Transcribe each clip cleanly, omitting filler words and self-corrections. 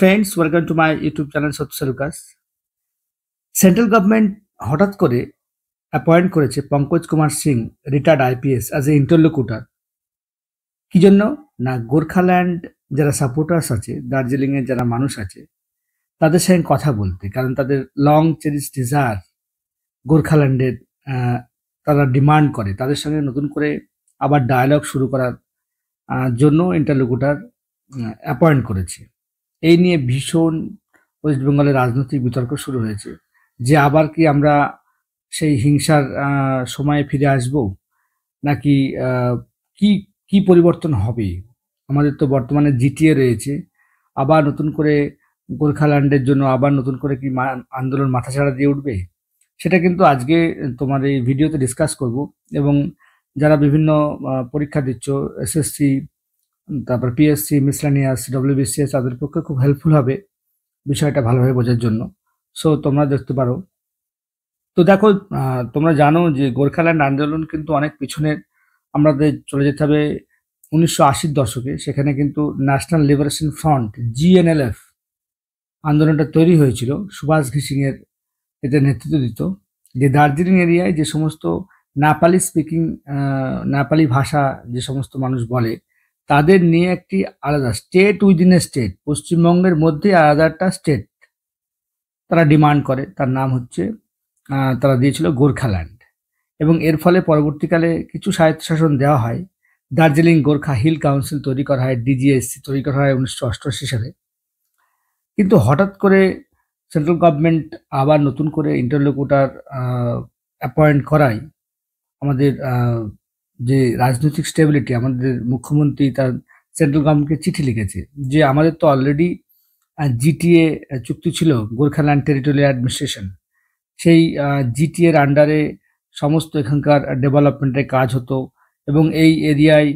Friends, welcome to my YouTube channel Satya Sarukas. Central government হঠাৎ করে appoint করেছে Pankaj Kumar Singh retired IPS as a interlocutor. কি জন্য? না, গোর্খাল্যান্ড যারা সাপোর্টার্স আছে, দার্জিলিংয়ের যারা মানুষ আছে, তাদের সঙ্গে কথা বলতে, কারণ তাদের লং চেরিশ ডিজায়ার গোর্খাল্যান্ডের তারা ডিমান্ড করে, তাদের সঙ্গে নতুন করে আবার ডায়ালগ শুরু করার জন্য ইন্টারলোকুটার অ্যাপয়েন্ট করেছে। এই নিয়ে ভীষণ ওয়েস্ট বেঙ্গলের রাজনৈতিক বিতর্ক শুরু হয়েছে যে আবার কি আমরা সেই হিংসার সময়ে ফিরে আসব, নাকি কি কি পরিবর্তন হবে। আমাদের তো বর্তমানে জিটিএ রয়েছে, আবার নতুন করে গোর্খাল্যান্ডের জন্য আবার নতুন করে কি আন্দোলন মাথাচাড়া দিয়ে উঠবে, সেটা কিন্তু আজকে তোমার এই ভিডিওতে ডিসকাস করব। এবং যারা বিভিন্ন পরীক্ষা দিচ্ছ, এসএসসি, তারপর পিএসসি, মিসলানিয়াস, ডব্লিউবিসিএস, তাদের পক্ষে খুব হেল্পফুল হবে বিষয়টা ভালোভাবে বোঝার জন্য। সো তোমরা দেখতে পারো। তো দেখো, তোমরা জানো যে গোর্খাল্যান্ড আন্দোলন কিন্তু অনেক পিছনের, আমাদের চলে যেতে হবে 1980-র দশকে। সেখানে কিন্তু ন্যাশনাল লিবারেশন ফ্রন্ট, জিএনএলএফ আন্দোলনটা তৈরি হয়েছিল। সুভাষ ঘিসিংয়ের এতে নেতৃত্ব দিত। যে দার্জিলিং এরিয়ায় যে সমস্ত নেপালি স্পিকিং, নেপালি ভাষা যে সমস্ত মানুষ বলে, তাদের নিয়ে একটি আলাদা স্টেট উইদিন এ স্টেট, পশ্চিমবঙ্গের মধ্যে আলাদা একটা স্টেট তারা ডিমান্ড করে। তার নাম হচ্ছে, তারা দিয়েছিল গোর্খাল্যান্ড। এবং এর ফলে পরবর্তীকালে কিছু স্বায়ত্তশাসন দেওয়া হয়। দার্জিলিং গোর্খা হিল কাউন্সিল তৈরি করা হয়, ডিজিএসসি তৈরি করা হয় 1988 সালে। কিন্তু হঠাৎ করে সেন্ট্রাল গভর্নমেন্ট আবার নতুন করে ইন্টারলোকুটার অ্যাপয়েন্ট করায় আমাদের যে রাজনৈতিক স্টেবিলিটি, আমাদের মুখ্যমন্ত্রী তার সেন্ট্রাল গভর্নমেন্টকে চিঠি লিখেছে যে আমাদের তো অলরেডি জিটিএ চুক্তি ছিল, গোর্খাল্যান্ড টেরিটোরিয়াল অ্যাডমিনিস্ট্রেশন। সেই জিটিএর আন্ডারে সমস্ত এখানকার ডেভেলপমেন্টের কাজ হতো এবং এই এরিয়ায়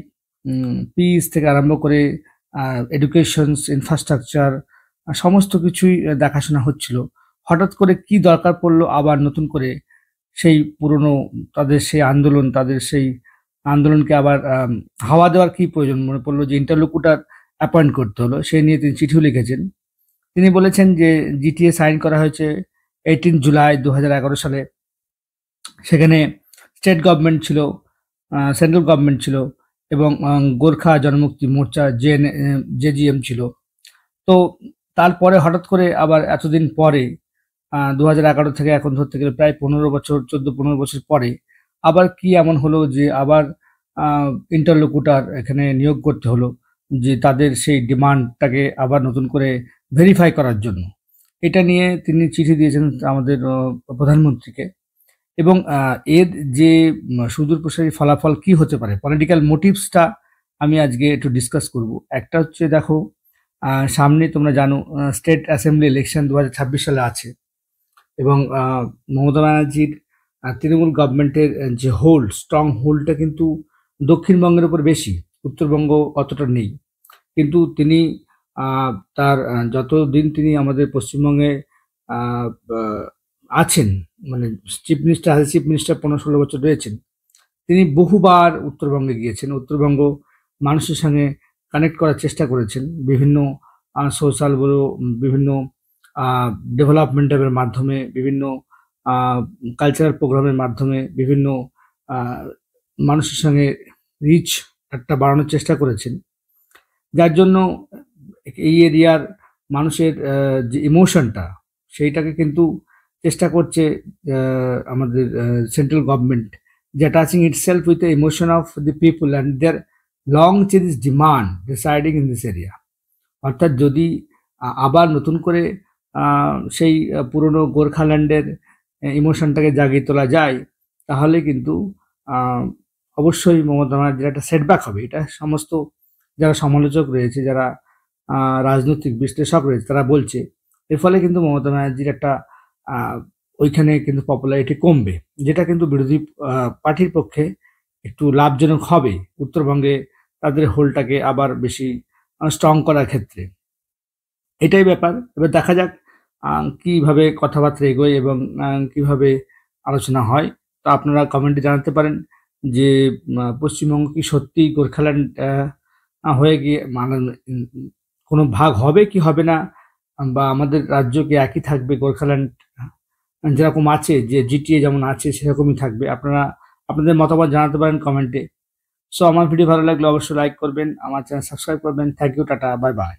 পিস থেকে আরম্ভ করে এডুকেশনস, ইনফ্রাস্ট্রাকচার, সমস্ত কিছুই দেখাশোনা হচ্ছিল। হঠাৎ করে কি দরকার পড়লো আবার নতুন করে সেই পুরনো তাদের সেই আন্দোলন, তাদের সেই আন্দোলনকে আবার হাওয়া দেওয়ার কি প্রয়োজন মনে পড়লো যে ইন্টারলোকুটার অ্যাপয়েন্ট করতে হলো। সেই নিয়ে তিনি চিঠিও লিখেছেন। তিনি বলেছেন যে জিটিএ সাইন করা হয়েছে 18 জুলাই 2011 সালে। সেখানে স্টেট গভর্নমেন্ট ছিল, সেন্ট্রাল গভর্নমেন্ট ছিল এবং গোর্খা জনমুক্তি মোর্চা জেজিএম ছিল। তো তারপরে হঠাৎ করে আবার এতদিন পরে 2011 থেকে এখন ধরতে গেলে প্রায় 15 বছর, 14-15 বছর পরে আবার কি এমন হলো যে আবার ইন্টারলোকুটার এখানে নিয়োগ করতে হলো, যে তাদের সেই ডিমান্ডটাকে আবার নতুন করে ভেরিফাই করার জন্য। এটা নিয়ে তিনি চিঠি দিয়েছেন আমাদের প্রধানমন্ত্রীকে। এবং এর যে সুদূর প্রসারী ফলাফল কি হতে পারে, পলিটিক্যাল মোটিভসটা আমি আজকে একটু ডিসকাস করব। একটা হচ্ছে, দেখো, সামনে তোমরা জানো স্টেট অ্যাসেম্বলি ইলেকশন 2026 সালে আছে এবং মমতা ব্যানার্জির তৃণমূল গভর্নমেন্টের যে হোল্ড, স্ট্রং হোল্ডটা কিন্তু দক্ষিণবঙ্গের উপর বেশি, উত্তরবঙ্গ অতটা নেই। কিন্তু তিনি তার যতদিন তিনি আমাদের পশ্চিমবঙ্গে আছেন, মানে চিফ মিনিস্টার 15-16 বছর রয়েছেন, তিনি বহুবার উত্তরবঙ্গে গিয়েছেন। উত্তরবঙ্গ মানুষের সঙ্গে কানেক্ট করার চেষ্টা করেছেন বিভিন্ন সোশ্যাল বলো, বিভিন্ন ডেভেলপমেন্টের মাধ্যমে, বিভিন্ন কালচারাল প্রোগ্রামের মাধ্যমে, বিভিন্ন মানুষের সঙ্গে রিচ একটা বাড়ানোর চেষ্টা করেছেন। যার জন্য এই এরিয়ার মানুষের যে ইমোশনটা, সেইটাকে কিন্তু চেষ্টা করছে আমাদের সেন্ট্রাল গভর্নমেন্ট, যে attaching itself with the emotion of the people and their long cherish demand residing in this area. অর্থাৎ যদি আবার নতুন করে সেই পুরনো গোর্খাল্যান্ডের ইমোশনটাকে জাগিয়ে তোলা যায়, তাহলে কিন্তু অবশ্যই মমতা ব্যানার্জির একটা সেটব্যাক হবে। এটা সমস্ত যারা সমালোচক রয়েছে, যারা রাজনৈতিক বিশ্লেষক রয়েছে, তারা বলছে এর ফলে কিন্তু মমতা ব্যানার্জির একটা ওইখানে কিন্তু পপুলারিটি কমবে, যেটা কিন্তু বিরোধী পার্টির পক্ষে একটু লাভজনক হবে উত্তরবঙ্গে তাদের হোল্ডটাকে আবার বেশি স্ট্রং করার ক্ষেত্রে। এটাই ব্যাপার। এবার দেখা যাক কিভাবে কথাবার্তা এগোয় এবং কিভাবে আলোচনা হয়। তো আপনারা কমেন্টে জানাতে পারেন যে পশ্চিমবঙ্গ কি সত্যি গোর্খাল্যান্ড হয়ে গিয়ে মানে কোনো ভাগ হবে কি হবে না, বা আমাদের রাজ্য কি একই থাকবে, গোর্খাল্যান্ড যেরকম আছে, যে জিটিএ যেমন আছে সেরকমই থাকবে? আপনারা আপনাদের মতামত জানাতে পারেন কমেন্টে। সো আমার ভিডিও ভালো লাগলে অবশ্যই লাইক করবেন, আমার চ্যানেল সাবস্ক্রাইব করবেন। Thank you, ta-ta, bye by.